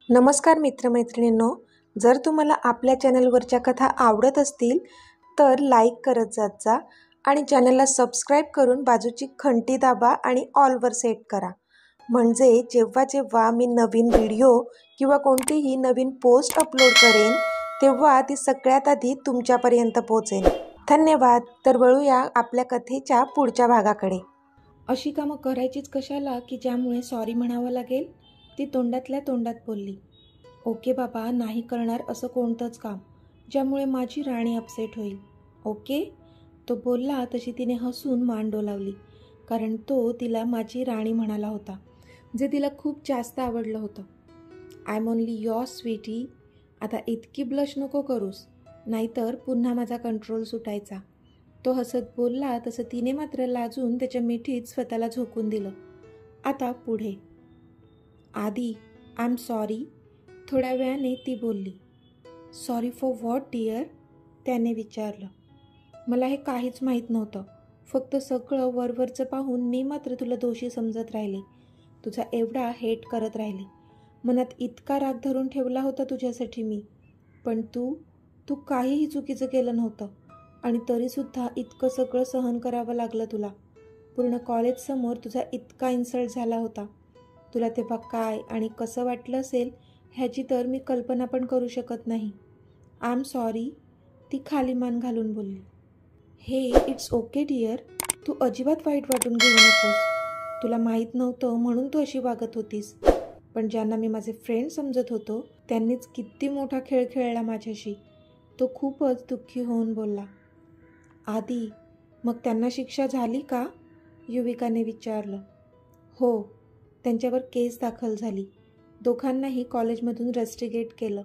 नमस्कार मित्रमैत्रिणींनो, जर तुम्हाला आपल्या चॅनलवरच्या कथा आवडत असतील तर लाईक करत जात जा आणि चॅनलला सबस्क्राईब करून बाजूची घंटी दाबा आणि ऑलवर सेट करा. म्हणजे जेव्हा जेव्हा मी नवीन व्हिडिओ किंवा कोणतीही नवीन पोस्ट अपलोड करेन तेव्हा ती सगळ्यात आधी तुमच्यापर्यंत पोहोचेल. धन्यवाद. तर वळूया आपल्या कथेच्या पुढच्या भागाकडे. अशी कामं करायचीच कशाला की ज्यामुळे सॉरी म्हणावं लागेल, ती तोंडातल्या तोंडात बोलली. ओके बाबा, नाही करणार असं कोणतंच काम ज्यामुळे माझी राणी अपसेट होईल. ओके, तो बोलला तशी तिने हसून मान डोलावली, कारण तो तिला माझी राणी म्हणाला होता, जे तिला खूप जास्त आवडलं होतं. I am only your sweetie. आता इतकी ब्लश नको करूस, नाहीतर पुन्हा माझा कंट्रोल सुटायचा. तो हसत बोलला तसं तिने मात्र लाजून त्याच्या मिठीत स्वतःला झोकून दिलं. आता पुढे. आधी आय एम सॉरी. थोड्या वेळाने ती बोलली. Sorry for what dear? त्याने विचारलं. मला हे काहीच माहीत नव्हतं. फक्त सगळं वरवरचं पाहून मी मात्र तुला दोषी समजत राहिले. तुझा एवढा हेट करत राहिले. मनात इतका राग धरून ठेवला होता तुझ्यासाठी मी. पण तू काहीही चुकीचं केलं नव्हतं आणि तरीसुद्धा इतकं सगळं सहन करावं लागलं तुला. पूर्ण कॉलेजसमोर तुझा इतका इन्सल्ट झाला होता. तुला तेव्हा काय आणि कसं वाटलं असेल ह्याची तर मी कल्पना पण करू शकत नाही. I am sorry. ती खाली मान घालून बोलली. हे इट्स ओके डिअर. तू अजिबात वाईट वाटून घेऊ नकोस. तुला माहीत नव्हतं म्हणून तू अशी वागत होतीस. पण ज्यांना मी माझे फ्रेंड समजत होतो त्यांनीच किती मोठा खेळ खेळला माझ्याशी. तो खूपच दुःखी होऊन बोलला. आधी मग त्यांना शिक्षा झाली का? युविकाने विचारलं. हो, त्यांच्यावर केस दाखल झाली. दोघांनाही कॉलेजमधून रस्टिगेट केलं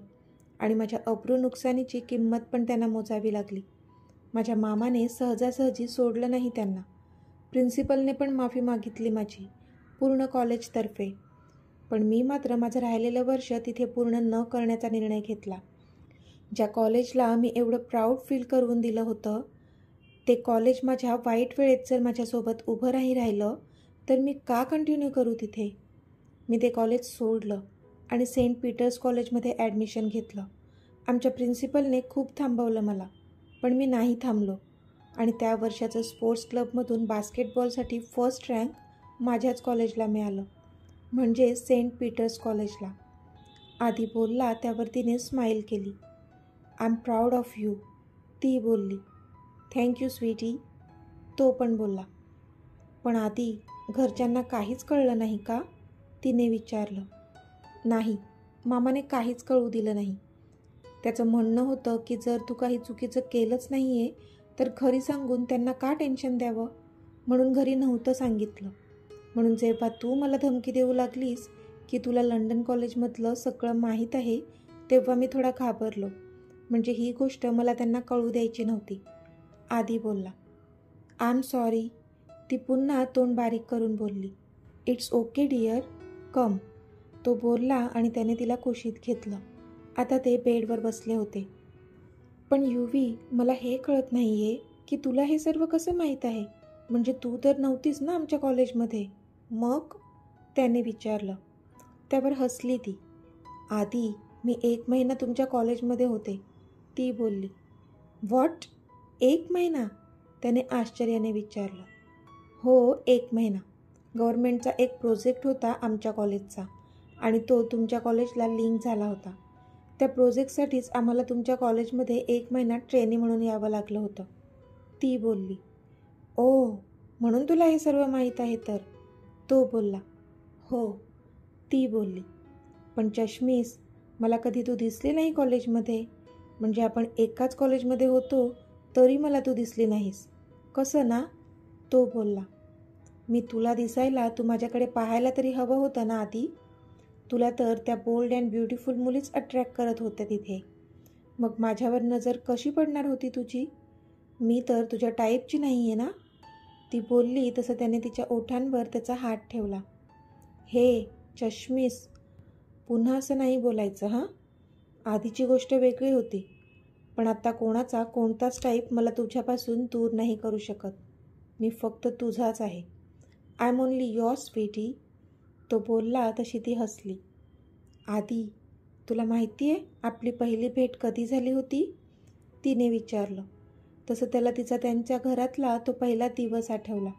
आणि माझ्या अब्रू नुकसानीची किंमत पण त्यांना मोजावी लागली. माझ्या मामाने सहजासहजी सोडलं नाही त्यांना. प्रिन्सिपलने पण माफी मागितली माझी, पूर्ण कॉलेजतर्फे. पण मी मात्र माझं राहिलेलं वर्ष तिथे पूर्ण न करण्याचा निर्णय घेतला. ज्या कॉलेजला मी एवढं प्राऊड फील करून दिलं होतं, ते कॉलेज माझ्या वाईट वेळेत जर माझ्यासोबत उभं राहिलं तर मी का कंटिन्यू करू तिथे? मी ते कॉलेज सोडलं आणि सेंट पीटर्स कॉलेजमध्ये ॲडमिशन घेतलं. आमच्या प्रिन्सिपलने खूप थांबवलं मला, पण मी नाही थांबलो आणि त्या वर्षाचं स्पोर्ट्स क्लबमधून बास्केटबॉलसाठी फर्स्ट रँक माझ्याच कॉलेजला मिळालं, म्हणजे सेंट पीटर्स कॉलेजला. आधी बोलला त्यावर तिने स्माईल केली. I am proud of you. ती बोलली. थँक्यू स्वीटी. तो पण बोलला. पण आधी घरच्यांना काहीच कळलं नाही का? तिने विचारलं. नाही, मामाने काहीच कळू दिलं नाही. त्याचं म्हणणं होतं की जर तू काही चुकीचं केलंच नाही आहे तर घरी सांगून त्यांना का टेन्शन द्यावं, म्हणून घरी नव्हतं सांगितलं. म्हणून जेव्हा तू मला धमकी देऊ लागलीस की तुला लंडन कॉलेजमधलं सगळं माहीत आहे तेव्हा मी थोडा घाबरलो. म्हणजे ही गोष्ट मला त्यांना कळू द्यायची नव्हती. आधी बोलला. I am sorry. ती पुन्हा तोंड बारीक करून बोलली. इट्स ओके डिअर, कम. तो बोलला आणि त्याने तिला कुशीत घेतलं. आता ते बेडवर बसले होते. पण युवी, मला हे कळत नाही आहे की तुला हे सर्व कसं माहीत आहे? म्हणजे तू तर नव्हतीस ना आमच्या कॉलेजमध्ये. मग? त्याने विचारलं. त्यावर हसली ती. आधी मी 1 महिना तुमच्या कॉलेजमध्ये होते. ती बोलली. व्हॉट? 1 महिना? त्याने आश्चर्याने विचारलं. हो, 1 महिना. गव्हर्नमेंटचा एक प्रोजेक्ट होता आमच्या कॉलेजचा आणि तो तुमच्या कॉलेजला लिंक झाला होता. त्या प्रोजेक्टसाठीच आम्हाला तुमच्या कॉलेजमध्ये 1 महिना ट्रेनी म्हणून यावं लागलं होतं. ती बोलली. ओ, म्हणून तुला हे सर्व माहीत आहे तर? तो बोलला. हो. ती बोलली. पण चष्मीस, मला कधी तू दिसली नाही कॉलेजमध्ये. म्हणजे आपण एकाच कॉलेजमध्ये होतो तरी मला तू दिसली नाहीस. कसं ना? तो बोलला. मी तुला दिसायला तू माझ्याकडे पाहायला तरी हवं होतं ना आधी. तुला तर त्या बोल्ड अँड ब्युटिफुल मुलीच अट्रॅक्ट करत होत्या तिथे. मग माझ्यावर नजर कशी पडणार होती तुझी? मी तर तुझ्या टाईपची नाही आहे ना? ती बोलली तसं त्याने तिच्या ओठांवर त्याचा हात ठेवला. हे चष्मीस, पुन्हा असं नाही बोलायचं हां. आधीची गोष्ट वेगळी होती, पण आता कोणाचा कोणताच टाईप मला तुझ्यापासून दूर नाही करू शकत. मी फक्त तुझाच आहे. I am only your sweetie. तो बोलला तशी ती हसली. आधी तुला माहिती आहे आपली पहिली भेट कधी झाली होती? तिने विचारलं. तसं त्याला तिचा त्यांच्या घरातला तो पहिला दिवस आठवला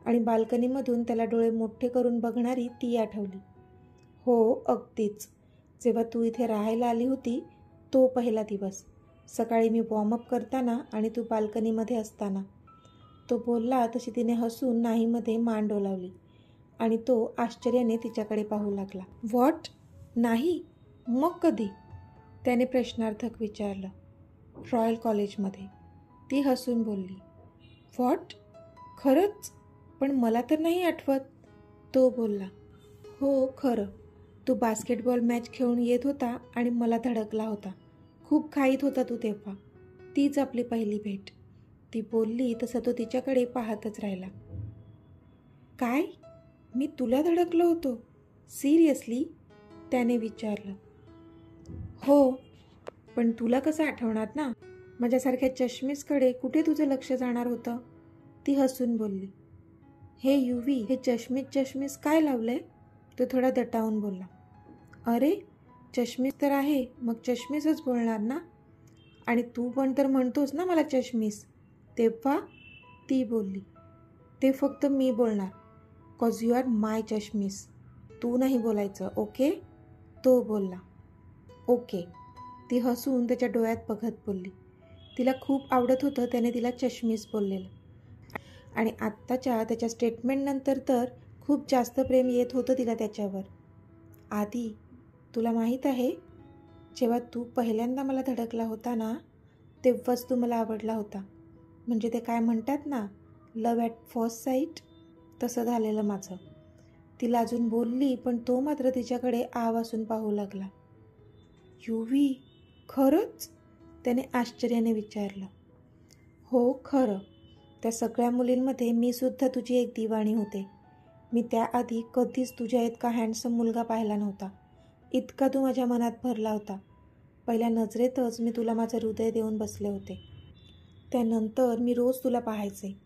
आणि बाल्कनीमधून त्याला डोळे मोठे करून बघणारी ती आठवली. हो, अगदीच. जेव्हा तू इथे राहायला आली होती तो पहिला दिवस. सकाळी मी वॉर्मअप करताना आणि तू बाल्कनीमध्ये असताना. तो बोलला तशी तिने हसून नाहीमध्ये मान डोलावली आणि तो आश्चर्याने तिच्याकडे पाहू लागला. व्हॉट? नाही? मग कधी? त्याने प्रश्नार्थक विचारलं. रॉयल कॉलेजमध्ये. ती हसून बोलली. व्हॉट? खरंच? पण मला तर नाही आठवत. तो बोलला. हो, खरं. तू बास्केटबॉल मॅच खेळून येत होता आणि मला धडकला होता. खूप घाईत होता तू तेव्हा. तीच आपली पहिली भेट. ती बोलली तसं तो तिच्याकडे पाहतच राहिला. काय? मी तुला धडकलो होतो? सिरियसली? त्याने विचारलं. हो, पण तुला कसं आठवणार ना? माझ्यासारख्या चष्मीसकडे कुठे तुझं लक्ष जाणार होतं? ती हसून बोलली. हे युवी, हे चष्मीस काय लावलंय? तो थोडा दटावून बोलला. अरे, चष्मीस तर आहे, मग चष्मीसच बोलणार ना. आणि तू पण तर म्हणतोस ना मला चष्मीस. तेव्हा? ती बोलली. ते फक्त मी बोलणार. कॉज यू आर माय चष्मीस. तू नाही बोलायचं, ओके? तो बोलला. ओके. ती हसून त्याच्या डोळ्यात बघत बोलली. तिला खूप आवडत होतं त्याने तिला चष्मीस बोललेलं. आणि आत्ताच्या त्याच्या स्टेटमेंटनंतर तर खूप जास्त प्रेम येत होतं तिला त्याच्यावर. आधी, तुला माहीत आहे, जेव्हा तू पहिल्यांदा मला धडकला होता ना, तेव्हाच तू मला आवडला होता. म्हणजे ते काय म्हणतात ना, लव्ह ॲट फर्स्ट साईट, तसं झालेलं माझं. तिला अजून बोलली, पण तो मात्र तिच्याकडे आवासून पाहू लागला. युवी, खरंच? त्याने आश्चर्याने विचारलं. हो, खरं. त्या सगळ्या मुलींमध्ये मी सुद्धा तुझी एक दिवाणी होते. मी त्याआधी कधीच तुझ्या इतका हँडसम मुलगा पाहिला नव्हता. इतका तू माझ्या मनात भरला होता. पहिल्या नजरेतच मी तुला माझं हृदय देऊन बसले होते. त्यानंतर मी रोज तुला पाहायचे.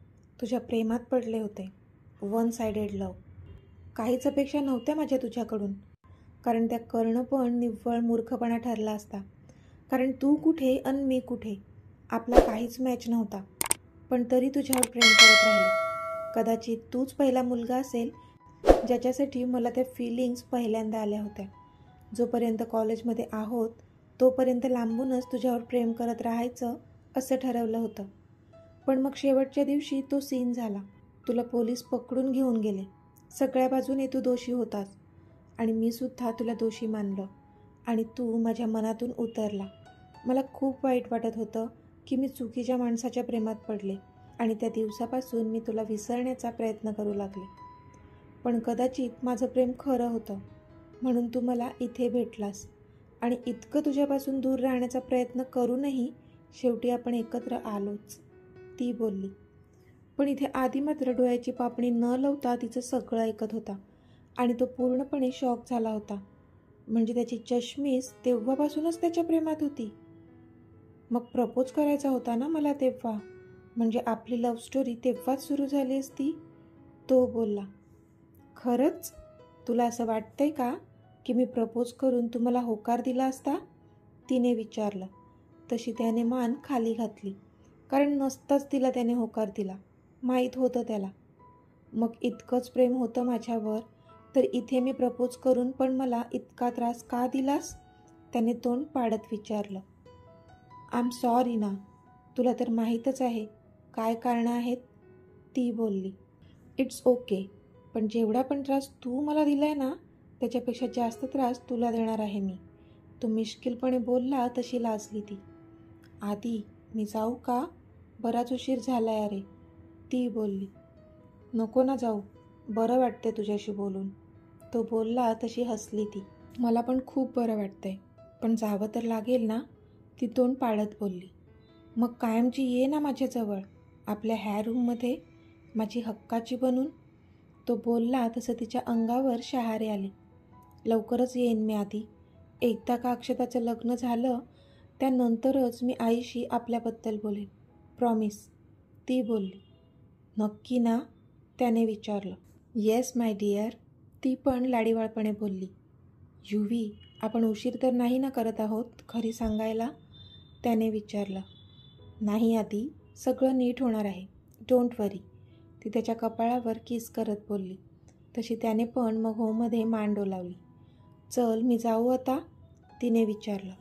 तुझ्या प्रेमात पडले होते. One sided love. काहीच अपेक्षा नव्हत्या माझ्या तुझ्याकडून, कारण त्या करणं पण निव्वळ मूर्खपणा ठरला असता. कारण तू कुठे आणि मी कुठे, आपला काहीच मॅच नव्हता. पण तरी तुझ्यावर प्रेम करत राहिले. कदाचित तूच पहिला मुलगा असेल ज्याच्यासाठी मला त्या फिलिंग्स पहिल्यांदा आल्या होत्या. जोपर्यंत कॉलेजमध्ये आहोत तोपर्यंत लांबूनच तुझ्यावर प्रेम करत राहायचं असं ठरवलं होतं. पण मग शेवटच्या दिवशी तो सीन झाला. तुला पोलीस पकडून घेऊन गेले. सगळ्या बाजूने तू दोषी होतास आणि मी सुद्धा तुला दोषी मानलं आणि तू माझ्या मनातून उतरला. मला खूप वाईट वाटत होतं की मी चुकीच्या माणसाच्या प्रेमात पडले आणि त्या दिवसापासून मी तुला विसरण्याचा प्रयत्न करू लागले. पण कदाचित माझं प्रेम खरं होतं म्हणून तू मला इथे भेटलास आणि इतकं तुझ्यापासून दूर राहण्याचा प्रयत्न करूनही शेवटी आपण एकत्र आलोच. ती बोलली. पण इथे आधी मात्र डोळ्याची पापणी न लावता तिचं सगळं ऐकत होता आणि तो पूर्णपणे शॉक झाला होता. म्हणजे त्याची चष्मीस तेव्हापासूनच त्याच्या प्रेमात होती. मग प्रपोज करायचा होता ना मला तेव्हा, म्हणजे आपली लव्ह स्टोरी तेव्हाच सुरू झाली असती. तो बोलला. खरंच? तुला असं वाटतंय का की मी प्रपोज करून तुम्हाला होकार दिला असता? तिने विचारलं. तशी त्याने मान खाली घातली, कारण नसताच तिला त्याने होकार दिला. माहीत होतं त्याला. मग इतकंच प्रेम होतं माझ्यावर तर इथे मी प्रपोज करून पण मला इतका त्रास का दिलास? त्याने तोंड पाडत विचारलं. आय एम सॉरी ना. तुला तर माहीतच आहे काय कारणं आहेत. ती बोलली. It's okay. पण जेवढा पण त्रास तू मला दिलाय ना त्याच्यापेक्षा जास्त त्रास तुला देणार आहे मी. तो मिश्किलपणे बोलला तशी लाजली ती. आधी, मी जाऊ का? बराच उशीर झालाय अरे. ती बोलली. नको ना जाऊ, बरं वाटते तुझ्याशी बोलून. तो बोलला तशी हसली ती. मला पण खूप बरं वाटतंय, पण जावं तर लागेल ना. ती तोंड पाडत बोलली. मग कायमची ये ना माझ्याजवळ, आपल्या ह्या रूममध्ये, माझी हक्काची बनून. तो बोलला तसं तिच्या अंगावर शहारे आले. लवकरच येईन मी आधी. एकदा का अक्षताचं लग्न झालं त्यानंतरच मी आईशी आपल्याबद्दल बोलेन. प्रॉमिस. ती बोलली. नक्की ना? त्याने विचारलं. Yes my dear. ती पण लाडीवाळपणे बोलली. युवी, आपण उशीर तर नाही ना करत आहोत खरी सांगायला? त्याने विचारलं. नाही आधी, सगळं नीट होणार आहे, डोंट वरी, ती त्याच्या कपाळावर किस करत बोलली. तशी त्याने पण मग होमध्ये मान डोलावली. चल मी जाऊ आता, तिने विचारलं.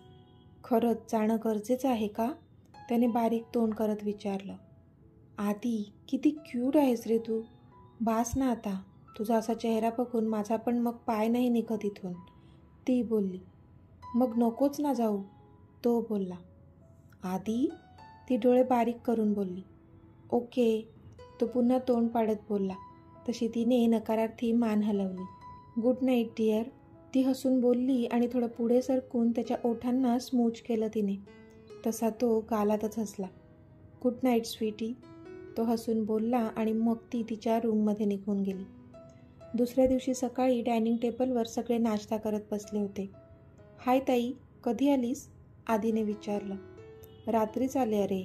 खरंच जाणं गरजेचं आहे का? त्याने बारीक तोंड करत विचारलं. आधी किती क्यूट आहेस रे तू. बास ना आता, तुझा असा चेहरा बघून माझा पण मग पाय नाही निघत इथून, ती बोलली. मग नकोच ना जाऊ, तो बोलला. आधी, ती डोळे बारीक करून बोलली. ओके, तो पुन्हा तोंड पाडत बोलला. तशी तिने नकारार्थी मान हलवली. गुड नाईट डिअर, ती हसून बोलली आणि थोडं पुढे सरकून त्याच्या ओठांना स्मूच केलं तिने. तसा तो गालातच हसला. गुड नाईट स्वीटी, तो हसून बोलला आणि मग ती तिच्या रूममध्ये निघून गेली. दुसऱ्या दिवशी सकाळी डायनिंग टेबलवर सगळे नाश्ता करत बसले होते. हाय ताई, कधी आलीस? आधीने विचारलं. रात्रीच आले अरे,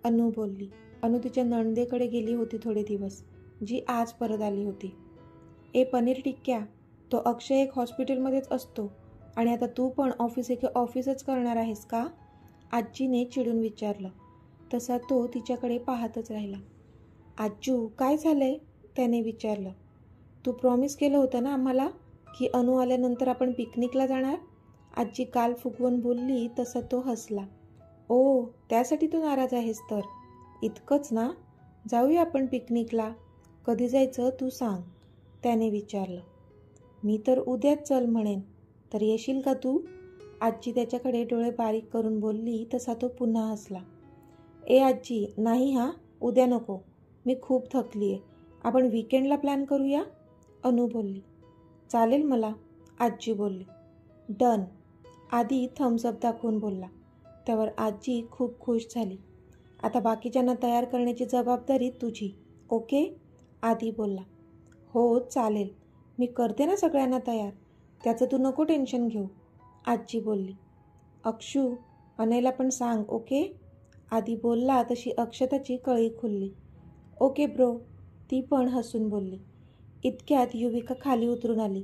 अनु बोलली. अनु तिच्या नणंदेकडे गेली होती थोडे दिवस, जी आज परत आली होती. ए पनीर टिक्क्या, तो अक्षय एक हॉस्पिटलमध्येच असतो आणि आता तू पण ऑफिसच करणार आहेस का? आजीने चिडून विचारलं. तसा तो तिच्याकडे पाहतच राहिला. आज्जू काय झालंय? त्याने विचारलं. तू प्रॉमिस केलं होतं ना आम्हाला की अनु आल्यानंतर आपण पिकनिकला जाणार, आजी काल फुगवून बोलली. तसा तो हसला. ओ, त्यासाठी तू नाराज आहेस तर? इतकंच ना, जाऊया आपण पिकनिकला. कधी जायचं तू सांग, त्याने विचारलं. मी तर उद्याच चल म्हणेन, तर येशील का तू? आजी त्याच्याकडे डोळे बारीक करून बोलली. तसा तो पुन्हा हसला. ए आजी, नाही हां, उद्या नको, मी खूप थकली आहे, आपण वीकेंडला प्लॅन करूया, अनु बोलली. चालेल मला, आजी बोलली. डन, आधी थम्सअप दाखवून बोलला. त्यावर आजी खूप खुश झाली. आता बाकीच्यांना तयार करण्याची जबाबदारी तुझी, ओके, आधी बोलला. हो चालेल, मी करते ना सगळ्यांना तयार, त्याचं तू नको टेन्शन घेऊ, आजी बोलली. अक्षू, अनयला पण सांग, ओके, आधी बोलला. तशी अक्षताची कळी खुलली. ओके ब्रो, ती पण हसून बोलली. इतक्यात युविका खाली उतरून आली.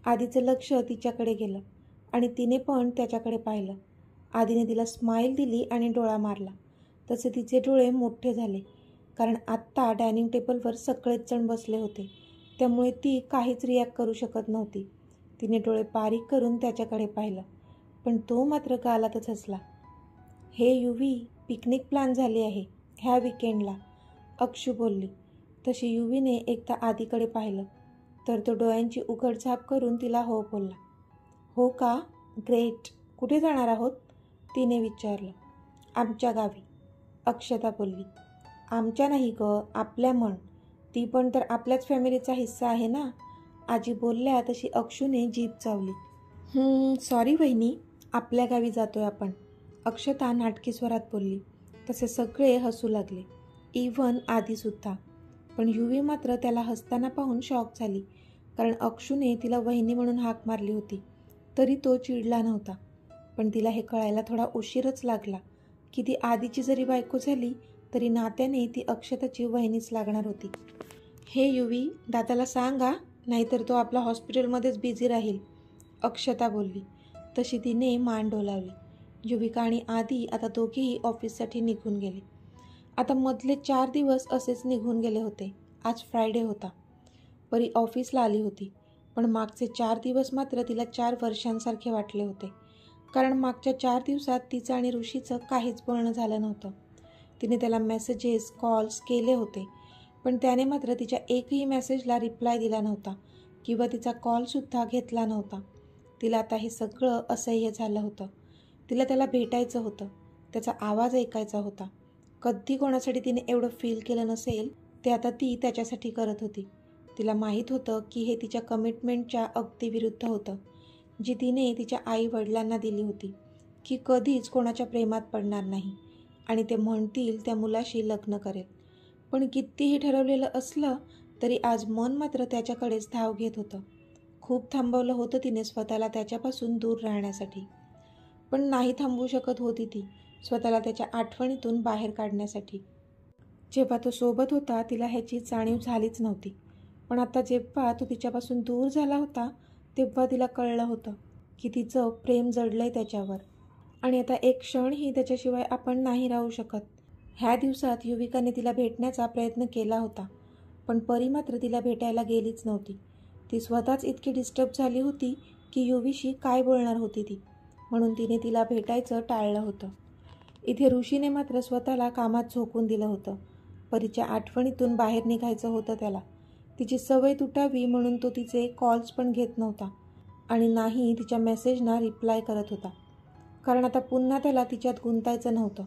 आधीचं लक्ष तिच्याकडे गेलं आणि तिने पण त्याच्याकडे पाहिलं. आधीने तिला स्माईल दिली आणि डोळा मारला. तसे तिचे डोळे मोठे झाले, कारण आत्ता डायनिंग टेबलवर सगळेच जण बसले होते, त्यामुळे ती काहीच रिॲक्ट करू शकत नव्हती. तिने डोळे बारीक करून त्याच्याकडे पाहिलं, पण तो मात्र गालातच हसला. हे युवी, पिकनिक प्लॅन झाली आहे ह्या विकेंडला, अक्षू बोलली. तशी युवीने एकदा आधीकडे पाहिलं, तर तो डोळ्यांची उघडझाप करून तिला हो बोलला. हो का, ग्रेट, कुठे जाणार आहोत, तिने विचारलं. आमच्या गावी, अक्षता बोलली. आमच्या नाही ग, आपल्या म्हण, ती पण तर आपल्याच फॅमिलीचा हिस्सा आहे ना, आजी बोलल्या. तशी अक्षूने जीभ चावली. सॉरी वहिनी, आपल्या गावी जातोय आपण, अक्षता नाटकी स्वरात बोलली. तसे सगळे हसू लागले, इव्हन आधीसुद्धा. पण युवी मात्र त्याला हसताना पाहून शॉक झाली, कारण अक्षूने तिला वहिनी म्हणून हाक मारली होती, तरी तो चिडला नव्हता. पण तिला हे कळायला थोडा उशीरच लागला की ती आधीची जरी बायको झाली तरी नात्याने ती अक्षताची वहिनीच लागणार होती. हे युवी, दादाला सांगा, नाहीतर तो आपला हॉस्पिटलमध्येच बिझी राहील, अक्षता बोलली. तशी तिने मान डोलावली. युविका आणि आधी आता दोघेही ऑफिससाठी निघून गेले. आता मधले 4 दिवस असेच निघून गेले होते. आज फ्रायडे होता. परी ऑफिसला आली होती, पण मागचे 4 दिवस मात्र तिला 4 वर्षांसारखे वाटले होते, कारण मागच्या 4 दिवसात तिचं आणि ऋषीचं काहीच बोलणं झालं नव्हतं. तिने त्याला मेसेजेस, कॉल्स केले होते, पण त्याने मात्र तिच्या एकही मेसेजला रिप्लाय दिला नव्हता किंवा तिचा कॉलसुद्धा घेतला नव्हता. तिला आता हे सगळं असह्य झालं होतं. तिला त्याला भेटायचं होतं, त्याचा आवाज ऐकायचा होता. कधी कोणासाठी तिने एवढं फील केलं नसेल ते आता ती त्याच्यासाठी करत होती. तिला माहीत होतं की हे तिच्या कमिटमेंटच्या अगदी विरुद्ध होतं, जी तिने तिच्या आई वडिलांना दिली होती, की कधीच कोणाच्या प्रेमात पडणार नाही आणि ते म्हणतील त्या मुलाशी लग्न करेल. पण कितीही ठरवलेलं असलं तरी आज मन मात्र त्याच्याकडेच धाव घेत होतं. खूप थांबवलं होतं तिने स्वतःला त्याच्यापासून दूर राहण्यासाठी, पण नाही थांबवू शकत होती ती स्वतःला त्याच्या आठवणीतून बाहेर काढण्यासाठी. जेव्हा तो सोबत होता तिला ह्याची जाणीव झालीच नव्हती, पण आता जेव्हा तो तिच्यापासून दूर झाला होता तेव्हा तिला कळलं होतं की तिचं प्रेम जडलंय त्याच्यावर आणि आता एक क्षणही त्याच्याशिवाय आपण नाही राहू शकत. ह्या दिवसात युविकाने तिला भेटण्याचा प्रयत्न केला होता, पण परी मात्र तिला भेटायला गेलीच नव्हती. ती स्वतःच इतकी डिस्टर्ब झाली होती की युवीशी काय बोलणार होती ती, म्हणून तिने तिला भेटायचं टाळलं होतं. इथे ऋषीने मात्र स्वतःला कामात झोकून दिलं होतं. परीच्या आठवणीतून बाहेर निघायचं होतं त्याला. तिची सवय तुटावी म्हणून तो तिचे कॉल्स पण घेत नव्हता आणि नाही तिच्या मेसेजना रिप्लाय करत होता. कारण आता पुन्हा त्याला तिच्यात गुंतायचं नव्हतं.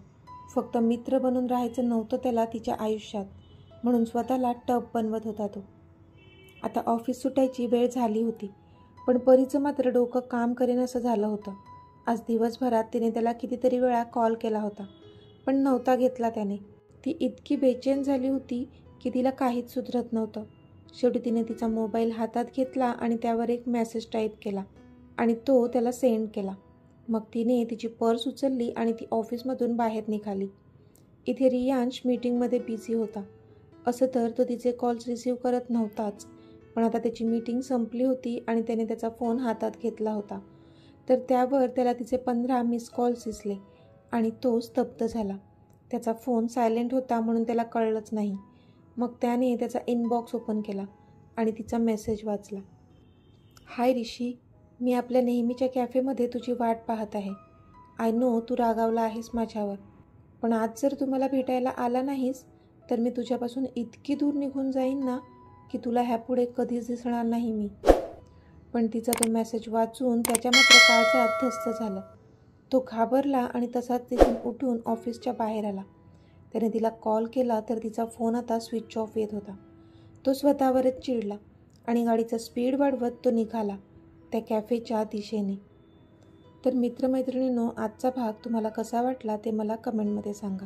फक्त मित्र बनून राहायचं नव्हतं त्याला तिच्या आयुष्यात, म्हणून स्वतःला टप बनवत होता तो. आता ऑफिस सुटायची वेळ झाली होती, पण परीचं मात्र डोकं काम करेनसं झालं होतं. आज दिवसभरात तिने त्याला कितीतरी वेळा कॉल केला होता, पण नव्हता घेतला त्याने. ती इतकी बेचैन झाली होती की तिला काहीच सुधरत नव्हतं. शेवटी तिने तिचा मोबाईल हातात घेतला आणि त्यावर एक मेसेज टाईप केला आणि तो त्याला सेंड केला. मग तिने तिची पर्स उचलली आणि ती ऑफिसमधून बाहेर निघाली. इथे रियांश मीटिंगमध्ये बिझी होता. असं तर तो तिचे कॉल्स रिसीव्ह करत नव्हताच, पण आता त्याची मीटिंग संपली होती आणि त्याने त्याचा फोन हातात घेतला होता, तर त्यावर त्याला तिचे 15 मिस कॉल्स दिसले आणि तो स्तब्ध झाला. त्याचा फोन सायलेंट होता म्हणून त्याला कळलंच नाही. मग त्याने त्याचा इनबॉक्स ओपन केला आणि तिचा मेसेज वाचला. हाय ऋषी, मी आपल्या नेहमीच्या कॅफेमध्ये तुझी वाट पाहत आहे. आय नो तू रागावला आहेस माझ्यावर, पण आज जर तू मला भेटायला आला नाहीस तर मी तुझ्यापासून इतकी दूर निघून जाईन ना की तुला ह्यापुढे कधीच दिसणार नाही मी. पण तिचा तो मेसेज वाचून त्याच्या मात्र काळजात धस्स झालं. तो घाबरला आणि तसाच तिथून उठून ऑफिसच्या बाहेर आला. त्याने तिला कॉल केला तर तिचा फोन आता स्विच ऑफ येत होता. तो स्वतःवरच चिडला आणि गाडीचा स्पीड वाढवत तो निघाला त्या कॅफेच्या दिशेने. तर मित्रमैत्रिणींनो, आजचा भाग तुम्हाला कसा वाटला ते मला कमेंटमध्ये सांगा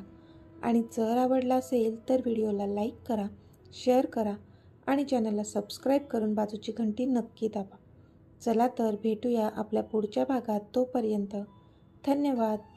आणि जर आवडला असेल तर व्हिडिओला लाईक करा, शेअर करा आणि चॅनलला सबस्क्राईब करून बाजूची घंटी नक्की दाबा. चला तर भेटूया आपल्या पुढच्या भागात. तोपर्यंत धन्यवाद.